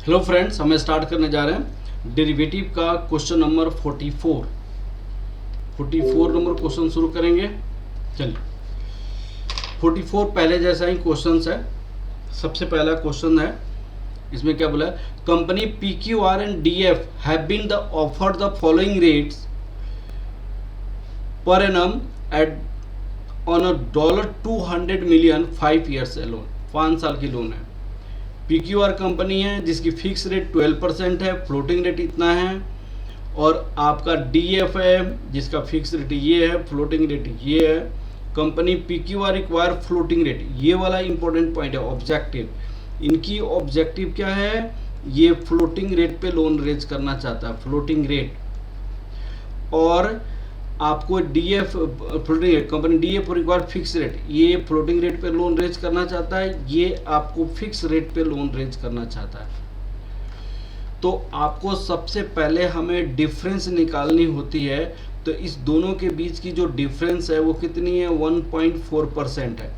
Hello friends, हमें start करने जा रहे हैं डेरिवेटिव का क्वेश्चन नंबर 44 नंबर क्वेश्चन शुरू करेंगे। चलिए 44 पहले जैसा ही क्वेश्चन है। सबसे पहला क्वेश्चन है, इसमें क्या बोला है, company PQR and DF have been the offered the following rates per annum at on a $200 million 5 years loan, 5 साल की लोन है। PQR कंपनी है जिसकी फिक्स रेट 12% है, फ्लोटिंग रेट इतना है, और आपका DF है जिसका फिक्स रेट ये है, फ्लोटिंग रेट ये है। Company PQR require floating rate, ये वाला इंपॉर्टेंट पॉइंट है। ऑब्जेक्टिव, इनकी ऑब्जेक्टिव क्या है, ये फ्लोटिंग रेट पे लोन रेज करना चाहता है, फ्लोटिंग रेट। और आपको DF floating rate, company DF require fix rate, ये फ्लोटिंग रेट पे लोन रेज करना चाहता है, ये आपको फिक्स रेट पे लोन रेज करना चाहता है। तो आपको सबसे पहले हमें डिफरेंस निकालनी होती है। तो इस दोनों के बीच की जो डिफरेंस है वो कितनी है, 1.4% है।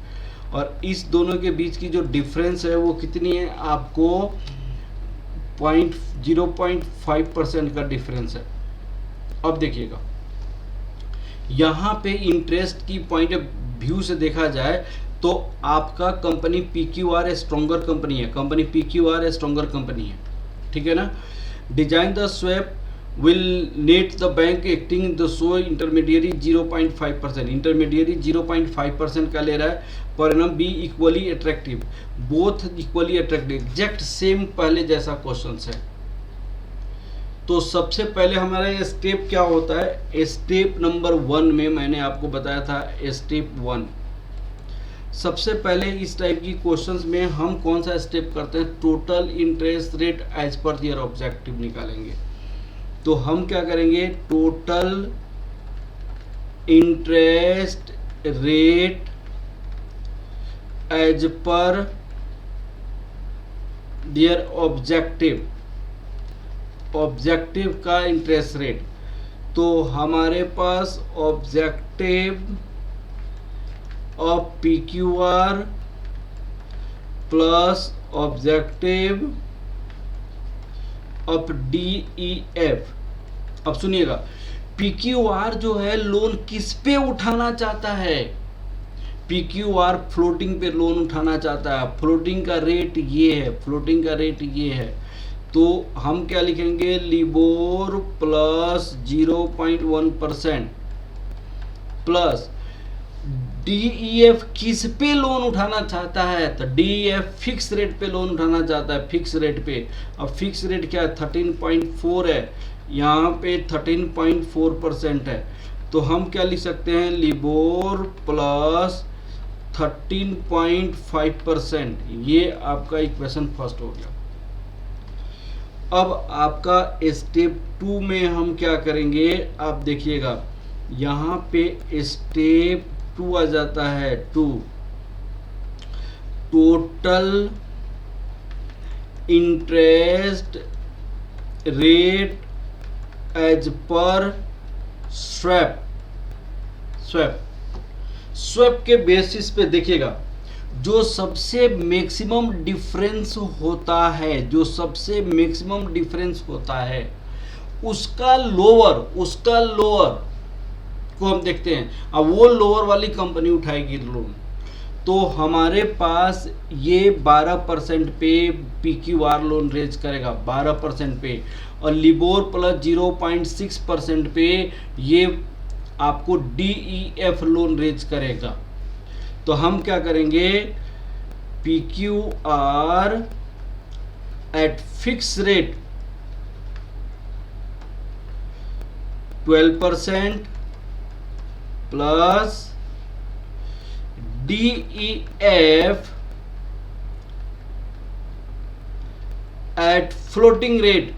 और इस दोनों के बीच की जो डिफरेंस है वो कितनी है, आपको 0.5% का डिफरेंस है। अब देखिएगा, यहाँ पे इंटरेस्ट की पॉइंट ऑफ व्यू से देखा जाए तो आपका कंपनी PQR स्ट्रॉन्गर कंपनी है, कंपनी PQR स्ट्रॉन्गर कंपनी है, ठीक है ना। Design the swap will net the bank acting the so intermediary 0.5%, intermediary 0.5% का ले रहा है। परिणाम be equally attractive, both equally attractive, exact same पहले जैसा क्वेश्चन है। तो सबसे पहले हमारा स्टेप क्या होता है, स्टेप नंबर 1 में मैंने आपको बताया था, स्टेप 1। सबसे पहले इस टाइप की क्वेश्चंस में हम कौन सा स्टेप करते हैं, total interest rate as per their objective निकालेंगे। तो हम क्या करेंगे, total interest rate as per their objective, objective का इंटरेस्ट रेट। तो हमारे पास objective of PQR plus objective of DEF। अब सुनिएगा, PQR जो है लोन किस पे उठाना चाहता है, PQR फ्लोटिंग पे लोन उठाना चाहता है। फ्लोटिंग का रेट ये है, फ्लोटिंग का रेट ये है। तो हम क्या लिखेंगे, लिबोर प्लस 0.1% प्लस DEF किस पे लोन उठाना चाहता है, तो DEF फिक्स रेट पे लोन उठाना चाहता है, फिक्स रेट पे। अब फिक्स रेट क्या है, 13.4 है, यहाँ पे 13.4% है। तो हम क्या लिख सकते हैं, लिबोर प्लस 13.5%, ये आपका इक्वेशन फर्स्ट हो गया। अब आपका स्टेप 2 में हम क्या करेंगे, आप देखिएगा यहाँ पे स्टेप 2 आ जाता है, 2 total interest rate as per swap. Swap के बेसिस पे देखिएगा, जो सबसे मैक्सिमम डिफरेंस होता है, जो सबसे मैक्सिमम डिफरेंस होता है उसका लोअर को हम देखते हैं। अब वो लोअर वाली कंपनी उठाएगी लोन, तो हमारे पास ये 12% पे PQR लोन रेज करेगा, 12% पे, और लिबोर प्लस 0.6% पे ये आपको DEF लोन रेज करेगा। तो हम क्या करेंगे, PQR at fix rate 12% plus DEF at floating rate,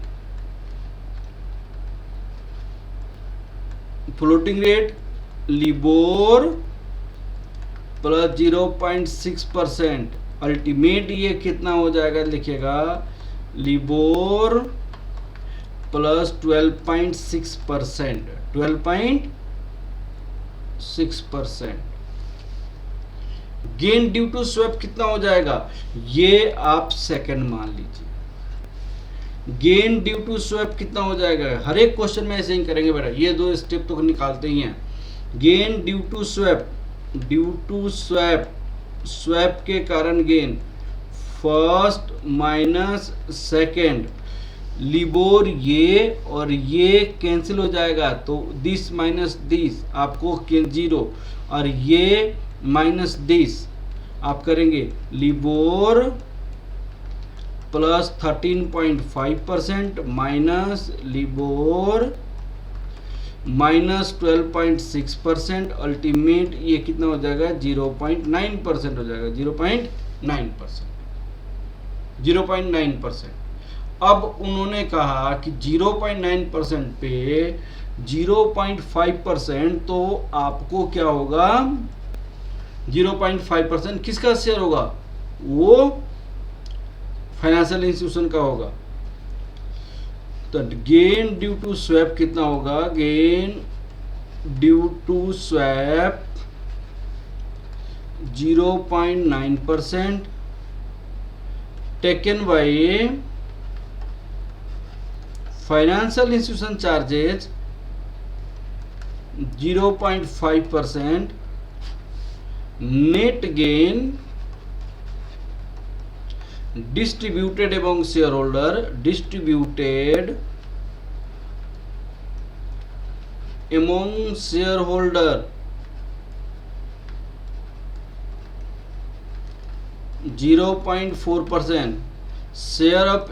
LIBOR plus 0.6%। Ultimate ये कितना हो जाएगा, लिखिएगा LIBOR plus 12.6%, 12.6%। Gain due to swap कितना हो जाएगा, ये आप सेकंड मान लीजिए, गेन ड्यू टू स्वैप कितना हो जाएगा, हर एक क्वेश्चन में ऐसे ही करेंगे बेटा, ये दो स्टेप तो निकालते ही हैं। Gain due to swap, due to swap, swap के कारण gain, first minus second, LIBOR ये और ये कैंसिल हो जाएगा, तो दिस माइनस दिस आपको 0, और ये माइनस दिस आप करेंगे LIBOR plus 13.5% minus LIBOR minus 12.6%, ultimate ये कितना हो जाएगा 0.9% हो जाएगा, 0.9%। अब उन्होंने कहा कि 0.9% पे 0.5%, तो आपको क्या होगा 0.5% किसका शेयर होगा, वो फाइनेंशियल इंस्टीट्यूशन का होगा। तो गेन ड्यू टू स्वैप कितना होगा, gain due to swap 0.9% taken by financial institution charges 0.5%, net gain distributed among share holder, distributed among share holder 0.4%, share of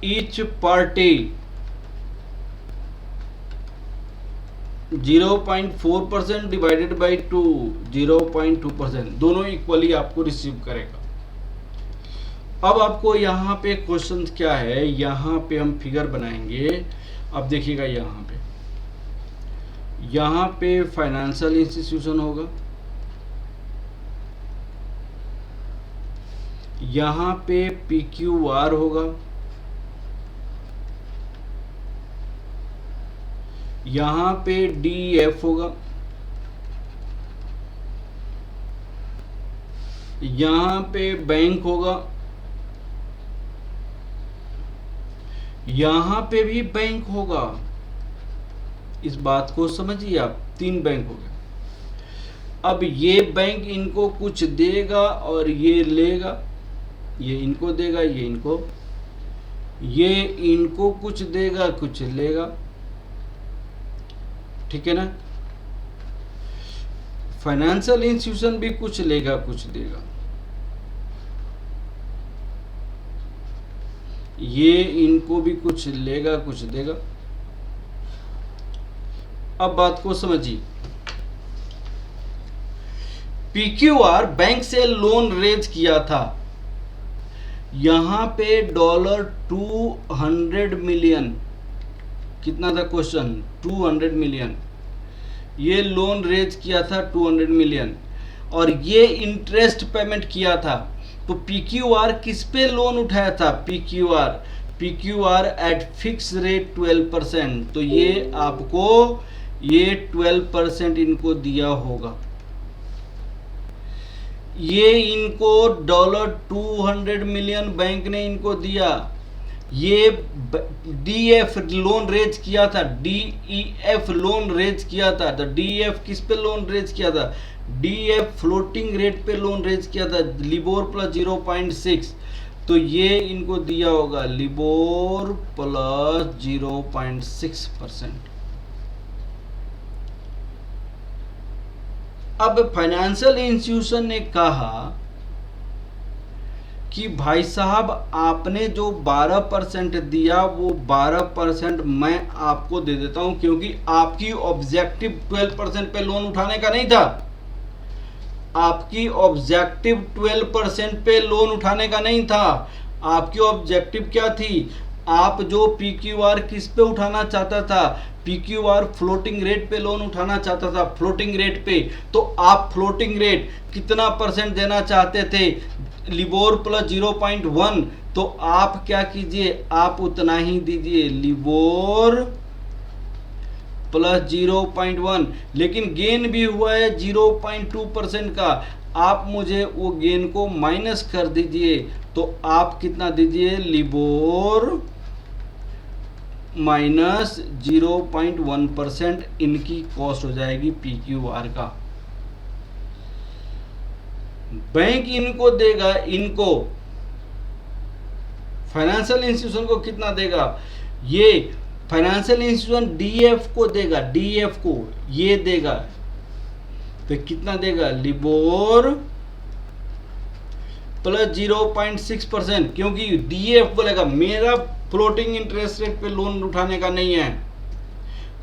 each party 0.4% divided by 2, 0.2%, दोनों equally आपको receive करेगा। अब आपको यहाँ पे question क्या है, यहाँ पे हम फिगर बनाएंगे। अब देखिएगा यहाँ पे फाइनेंशियल इंस्टीट्यूशन होगा, यहाँ पे PQR होगा, यहाँ पे DF होगा, यहाँ पे बैंक होगा, यहाँ पे भी बैंक होगा। इस बात को समझिए आप, 3 बैंक हो गए। अब ये बैंक इनको कुछ देगा और ये लेगा, ये इनको देगा, ये इनको कुछ देगा कुछ लेगा, ठीक है ना। फाइनेंशियल इंस्टीट्यूशन भी कुछ लेगा कुछ देगा, ये इनको भी कुछ लेगा कुछ देगा। अब बात को समझिए, PQR बैंक से लोन रेज किया था, यहां पे $200 मिलियन, कितना था क्वेश्चन, 200 मिलियन, ये लोन रेज किया था 200 मिलियन, और ये इंटरेस्ट पेमेंट किया था। तो PQR किस पे लोन उठाया था, PQR एट फिक्स रेट 12%, तो ये आपको ये 12% इनको दिया होगा। ये इनको $200 मिलियन बैंक ने इनको दिया। ये DF लोन रेज किया था, DEF लोन रेज किया था। तो DEF किस पे लोन रेज किया था, DF फ्लोटिंग रेट पे लोन रेज किया था, लिबोर प्लस 0.6, तो ये इनको दिया होगा लिबोर प्लस 0.6%। अब फाइनेंशियल इंस्टीट्यूशन ने कहा कि भाई साहब आपने जो 12% दिया वो 12% मैं आपको दे देता हूं, क्योंकि आपकी ऑब्जेक्टिव 12% पे लोन उठाने का नहीं था। आपकी ऑब्जेक्टिव 12% पे लोन उठाने का नहीं था। आपकी ऑब्जेक्टिव क्या थी, आप जो PQR किस पे उठाना चाहता था, PQR फ्लोटिंग रेट पे लोन उठाना चाहता था, फ्लोटिंग रेट पे। तो आप फ्लोटिंग रेट कितना % देना चाहते थे, लिबोर प्लस 0.1, तो आप क्या कीजिए, आप उतना ही दीजिए, लिबोर प्लस 0.1। लेकिन गेन भी हुआ है 0.2% का। आप मुझे वो गेन को माइनस कर दीजिए, तो आप कितना दीजिए, लिबोर माइनस 0.1% इनकी कॉस्ट हो जाएगी PQR का। बैंक इनको देगा, इनको फाइनेंशियल इंस्टीट्यूशन को कितना देगा, ये फाइनेंशियल इंस्टीट्यूशन DF को देगा, DF को ये देगा, तो कितना देगा, लिबोर प्लस 0.6%, क्योंकि DF बोलेगा मेरा फ्लोटिंग इंटरेस्ट रेट पे लोन उठाने का नहीं है,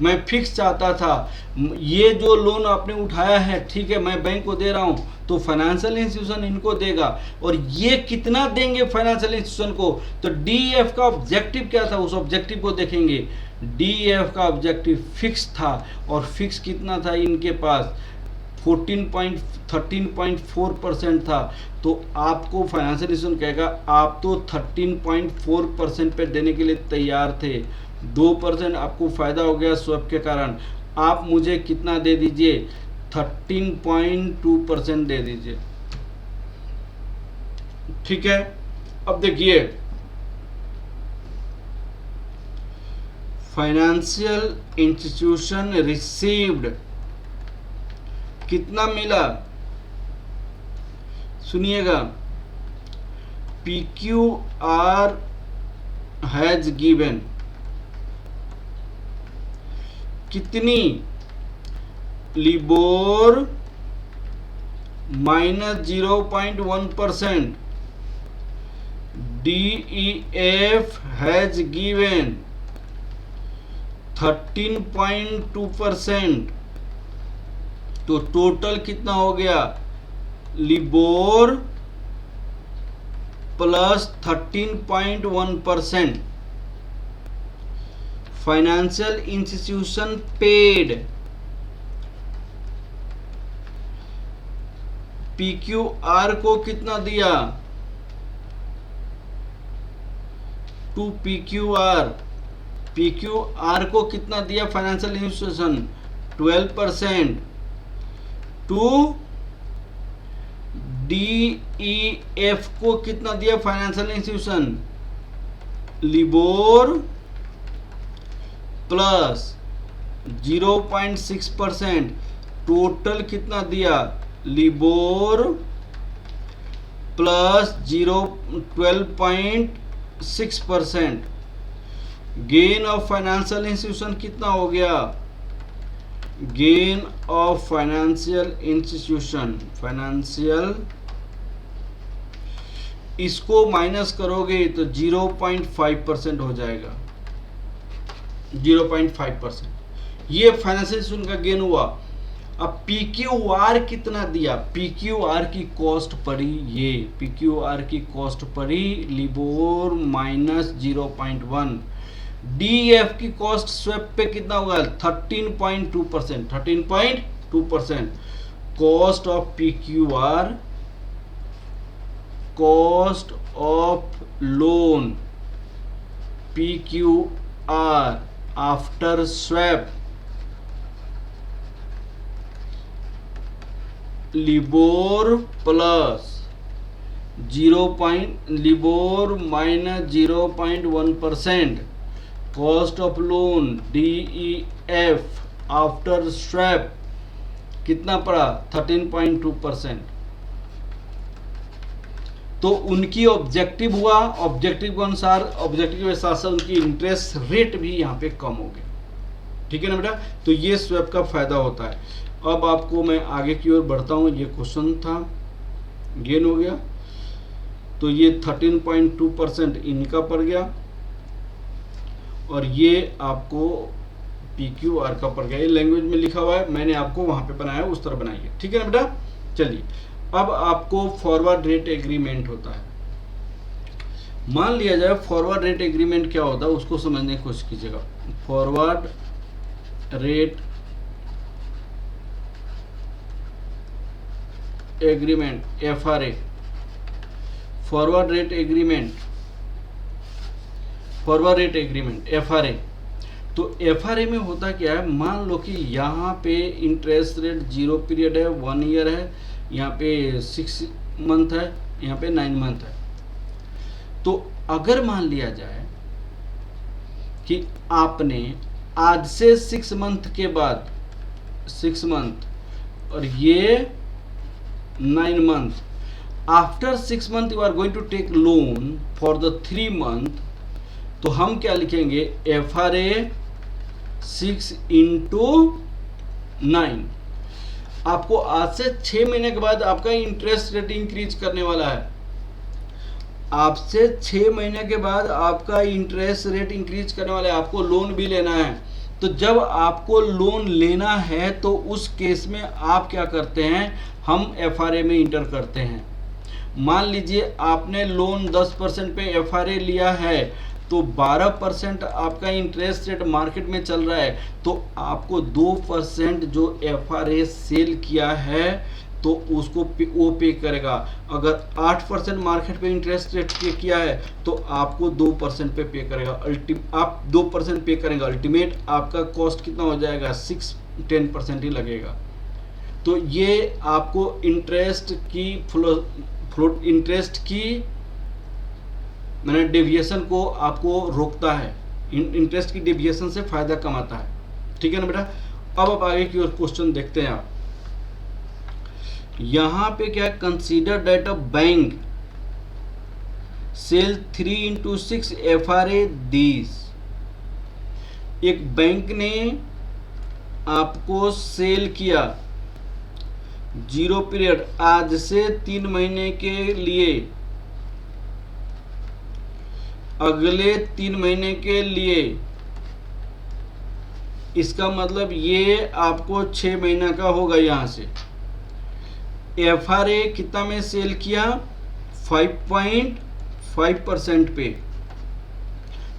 मैं फिक्स चाहता था, ये जो लोन आपने उठाया है ठीक है मैं बैंक को दे रहा हूं, तो फाइनेंशियल इंस्टीट्यूशन इनको देगा, और ये कितना देंगे फाइनेंशियल इंस्टीट्यूशन को, तो DF का ऑब्जेक्टिव क्या था, उस ऑब्जेक्टिव को देखेंगे। DF का ऑब्जेक्टिव फिक्स था, और फिक्स कितना था इनके पास, 13.4% था, तो आपको फाइनेंशियल इंस्टीट्यूशन कहेगा आप तो 13.4% पे देने के लिए तैयार थे, 2% आपको फायदा हो गया स्वैप के कारण, आप मुझे कितना दे दीजिए, 13.2% दे दीजिए। ठीक है, अब देखिए फाइनेंशियल इंस्टीट्यूशन रिसीव्ड कितना मिला, सुनिएगा, PQR हैज गिवन कितनी, LIBOR minus 0.1%, DEF has given 13.2%, तो टोटल कितना हो गया, LIBOR plus 13.1%, financial institution paid PQR को कितना दिया, टू PQR को कितना दिया फाइनेंशियल इंस्टीट्यूशन, 12%, टू DEF को कितना दिया financial institution, LIBOR plus 0.6%, total कितना दिया, LIBOR plus 12.6%, gain of financial institution कितना हो गया, gain of financial institution, financial इसको माइनस करोगे तो 0.5% हो जाएगा, 0.5%, ये फाइनेंशियल इंस्टीट्यूशन का गेन हुआ। अब PQR कितना दिया, PQR की कॉस्ट पड़ी, ये PQR की कॉस्ट पड़ी लिबोर माइनस 0.1, DF की कॉस्ट स्वैप पे कितना होगा, 13.2%, 13.2%, cost of PQR, cost of loan PQR after swap, LIBOR plus LIBOR minus 0.1%, cost of loan DEF after swap कितना पड़ा, 13.2%। तो उनकी ऑब्जेक्टिव हुआ, ऑब्जेक्टिव के अनुसार, ऑब्जेक्टिव के साथ साथ उनकी इंटरेस्ट रेट भी यहाँ पे कम हो गया। ठीक है ना बेटा, तो ये स्वैप का फायदा होता है। अब आपको मैं आगे की ओर बढ़ता हूँ, ये क्वेश्चन था, गेन हो गया, तो ये 13.2% इनका पड़ गया, और ये आपको PQR का पड़ गया। ये लैंग्वेज में लिखा हुआ है, मैंने आपको वहां पे बनाया, उस तरह बनाइए। ठीक है ना बेटा, चलिए अब आपको फॉरवर्ड रेट एग्रीमेंट होता है। मान लिया जाए फॉरवर्ड रेट एग्रीमेंट क्या होता है, उसको समझने की कोशिश कीजिएगा। Forward rate agreement, FRA, forward rate agreement, forward rate agreement FRA। तो FRA में होता क्या है, मान लो कि यहाँ पे इंटरेस्ट रेट 0 पीरियड है, 1 ईयर है, यहाँ पे 6 मंथ है, यहाँ पे 9 मंथ है। तो अगर मान लिया जाए कि आपने आज से 6 मंथ के बाद 6 मंथ और ये 9 months, after 6 month you are going to take loan for the 3 month, तो हम क्या लिखेंगे, FRA 6 into 9। आपको आज से 6 महीने के बाद आपका इंटरेस्ट रेट इंक्रीज करने वाला है। आपसे 6 महीने के बाद आपका इंटरेस्ट रेट इंक्रीज करने वाला है, आपको लोन भी लेना है। तो जब आपको लोन लेना है तो उस केस में आप क्या करते हैं, हम FRA में इंटर करते हैं। मान लीजिए आपने लोन 10% पे FRA लिया है, तो 12% आपका इंटरेस्ट रेट मार्केट में चल रहा है, तो आपको 2% जो FRA सेल किया है तो उसको वो पे करेगा। अगर 8% मार्केट पे इंटरेस्ट रेट पे किया है तो आपको 2% पे करेगा। आप 2% पे करेंगे, अल्टीमेट आपका कॉस्ट कितना हो जाएगा, 6-10% ही लगेगा। तो ये आपको इंटरेस्ट की मैंने डेविएशन को आपको रोकता है, इंटरेस्ट की डेविएशन से फायदा कमाता है। ठीक है ना बेटा। अब आप आगे की ओर क्वेश्चन देखते हैं। आप यहां पे क्या, consider that a bank sell 3 into 6 FRA this. एक बैंक ने आपको सेल किया 0 पीरियड आज से 3 महीने के लिए, अगले 3 महीने के लिए। इसका मतलब ये आपको 6 महीना का होगा। यहां से FRA कितना में सेल किया, 5.5% पे।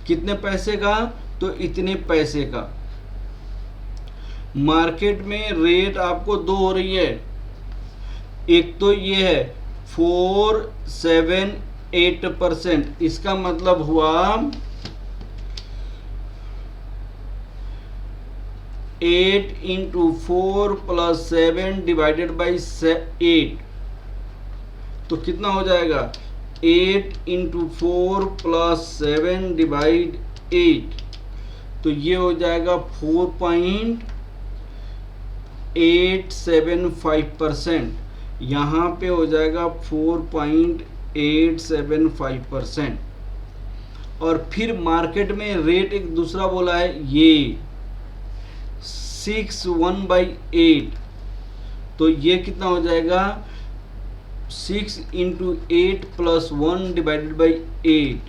कितने पैसे का, तो इतने पैसे का। मार्केट में रेट आपको 2 हो रही है, एक तो ये है 478%। इसका मतलब हुआ 8 into 4 plus 7 divided by 8, तो कितना हो जाएगा, 8 into 4 plus 7 divide 8, तो ये हो जाएगा 4.875%। यहाँ पे हो जाएगा 4.875%। और फिर मार्केट में रेट एक दूसरा बोला है, ये 6/8, तो ये कितना हो जाएगा, 6 into 8 plus 1 divided by 8,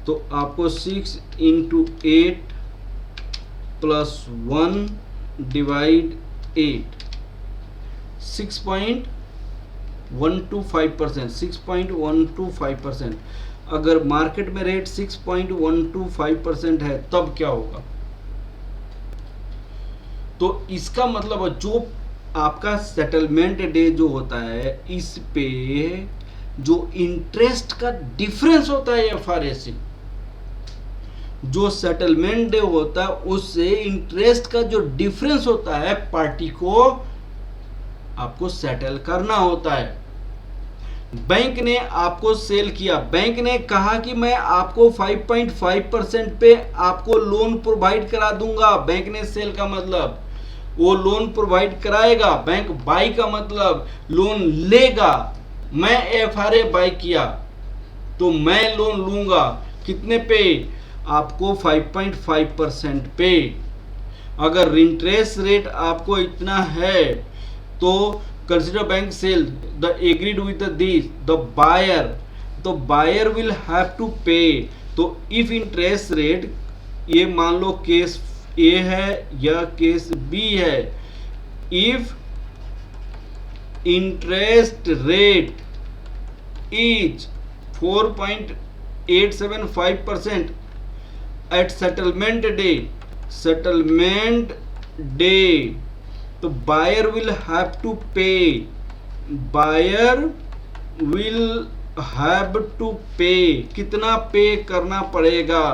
तो आपको 6 into 8 plus 1 divide 8, 6.125%, 6.125%। अगर मार्केट में रेट 6.125% है तब क्या होगा, तो इसका मतलब जो आपका सेटलमेंट डे जो होता है, इस पे जो इंटरेस्ट का डिफरेंस होता है FRA से, जो सेटलमेंट डे होता है उससे इंटरेस्ट का जो डिफरेंस होता है, पार्टी को आपको सेटल करना होता है। बैंक ने आपको सेल किया, बैंक ने कहा कि मैं आपको 5.5% पे आपको लोन प्रोवाइड करा दूंगा। बैंक ने सेल का मतलब वो लोन प्रोवाइड कराएगा, बैंक बाई का मतलब लोन लेगा। मैं FRA बाई किया तो मैं लोन लूंगा कितने पे, आपको 5.5% पे। अगर इंटरेस्ट रेट आपको इतना है तो consider bank sale the agreed with the buyer will have to pay। तो if interest rate, ये मान लो केस A है या केस B है, if interest rate is 4.875% at settlement day, तो buyer will have to pay, कितना पे करना पड़ेगा,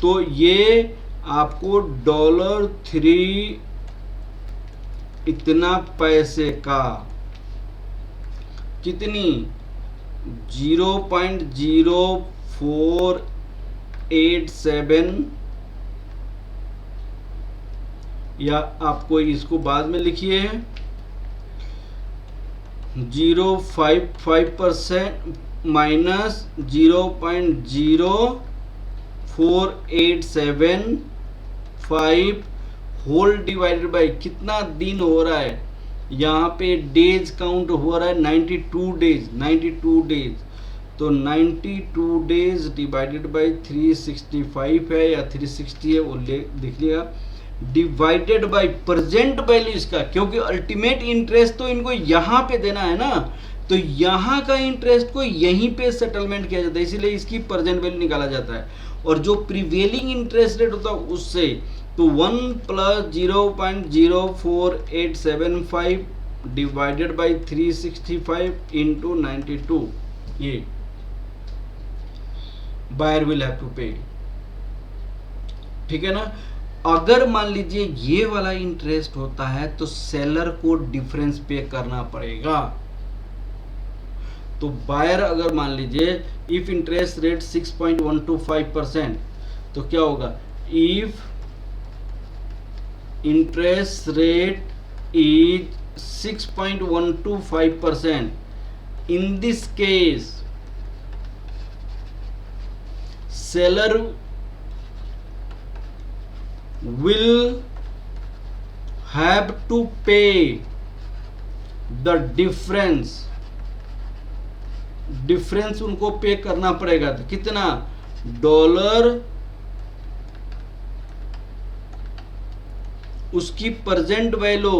तो ये आपको $3 इतना पैसे का कितनी 0.0487, या आपको इसको बाद में लिखिए 0.55% माइनस 0.04875 होल डिवाइडेड बाई कितना दिन हो रहा है, यहाँ पे डेज काउंट हो रहा है 92 डेज, 92 डेज, तो 92 डेज डिवाइडेड बाई 365 है या 360 है, वो लिख लिया, डिवाइडेड बाई प्रेजेंट वैल्यू इसका, क्योंकि अल्टीमेट इंटरेस्ट तो इनको यहाँ पे देना है ना, तो यहाँ का इंटरेस्ट को यहीं पे सेटलमेंट किया जाता है, इसीलिए इसकी प्रेजेंट वैल्यू निकाला जाता है। और जो प्रिवेलिंग इंटरेस्ट रेट होता है उससे, तो 1 + 0.04875 डिवाइडेड बाई 365 इंटू 92, ये बायर विल हैव टू पे। ठीक है ना। अगर मान लीजिए ये वाला इंटरेस्ट होता है तो सेलर को डिफरेंस पे करना पड़ेगा। तो बायर अगर मान लीजिए इफ इंटरेस्ट रेट 6.125%, तो क्या होगा, if interest rate is 6.125%, in this case seller will have to pay the difference उनको पे करना पड़ेगा। तो कितना $, उसकी present value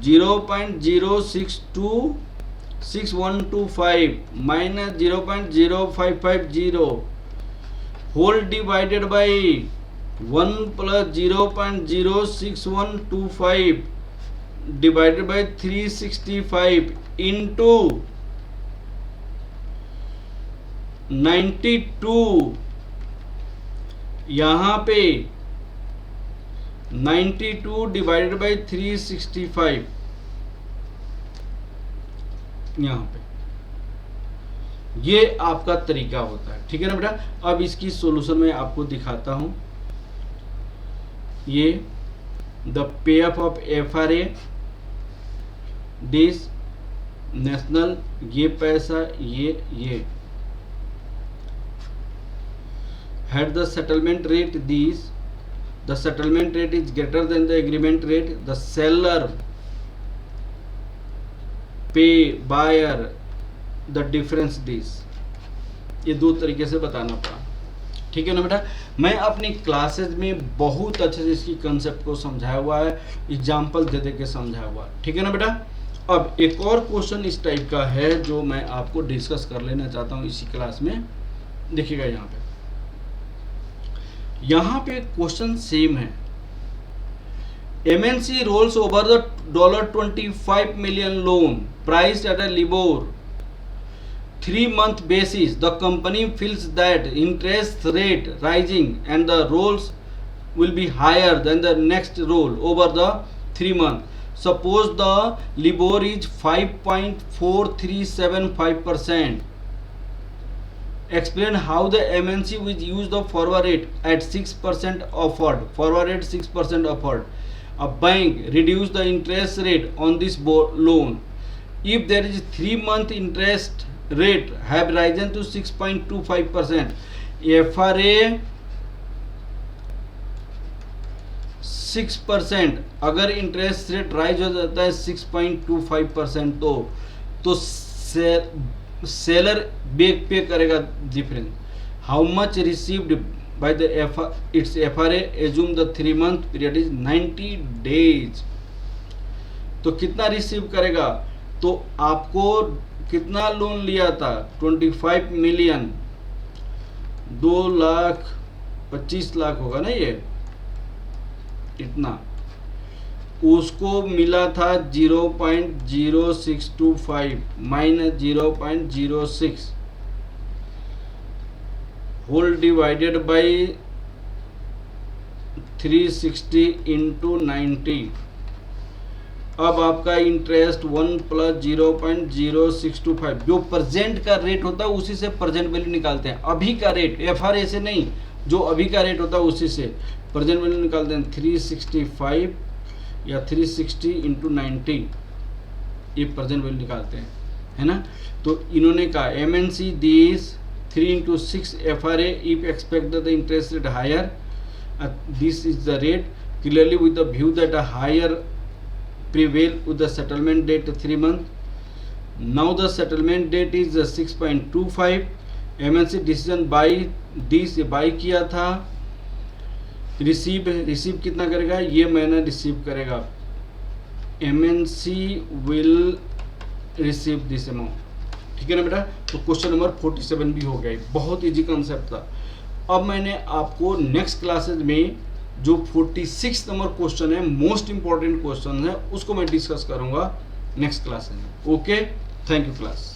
0.0626125 minus 0.0550 whole divided by 1 + 0.06125 divided by 365 into 92, यहाँ पे 92 डिवाइडेड बाई 365, यहाँ पे ये आपका तरीका होता है। ठीक है ना बेटा। अब इसकी सॉल्यूशन में आपको दिखाता हूं। ये the pay of FRA this national, ये पैसा, ये had the settlement rate, these the settlement rate is greater than the agreement rate, the seller pay buyer the difference this। ये दो तरीके से बताना पड़ा। ठीक है ना बेटा। मैं अपनी क्लासेज में बहुत अच्छे से इसकी कंसेप्ट को समझाया हुआ है, एग्जाम्पल दे दे के समझाया हुआ है। ठीक है ना बेटा। अब एक और क्वेश्चन इस टाइप का है जो मैं आपको डिस्कस कर लेना चाहता हूँ इसी क्लास में। देखिएगा यहाँ पे क्वेश्चन सेम है। MNC rolls over the $25 million loan priced at a LIBOR 3-month basis. The company feels that interest rate rising and the rolls will be higher than the next roll over the 3 months. Suppose the LIBOR is 5.4375%. Explain how the MNC will use the forward rate at 6% offered. Forward rate 6% offered. A bank reduce the interest rate on this loan. If there is 3-month interest rate have risen to 6.25%. FRA 6%, अगर interest rate rise हो जाता है 6.25%, तो seller bake पे करेगा difference. How much received by the it's FRA, assume the 3-month period is 90 days. तो कितना receive करेगा, तो आपको कितना लोन लिया था 25 मिलियन, 2,25,00,000 होगा ना ये, इतना उसको मिला था 0.0625 minus 0.06 whole divided by 360 into 90, अब आपका इंटरेस्ट 1 + 0.0625 जो प्रेजेंट का रेट होता है उसी से प्रेजेंट वैल्यू निकालते हैं। अभी का रेट FRA से नहीं, जो अभी का रेट होता है उसी से प्रेजेंट वैल्यू निकालते हैं। 365 या 360 × 90 ये प्रेजेंट वैल्यू निकालते हैं, है ना। तो इन्होंने कहा MNC this 3 × 6 FRA if expected the interest rate higher, this is the rate clearly with the view that a higher prevail with the settlement date 3 months. Now the settlement date is 6.25. MNC decision buy this by किया था। Receive कितना करेगा, ये महीना receive करेगा। MNC will receive this amount, ठीक है ना बेटा। तो क्वेश्चन नंबर 47 भी हो गया। बहुत इजी कंसेप्ट था। अब मैंने आपको नेक्स्ट क्लासेज में जो 46 नंबर क्वेश्चन है, मोस्ट इंपॉर्टेंट क्वेश्चन है, उसको मैं डिस्कस करूंगा नेक्स्ट क्लास में। Okay, thank you class.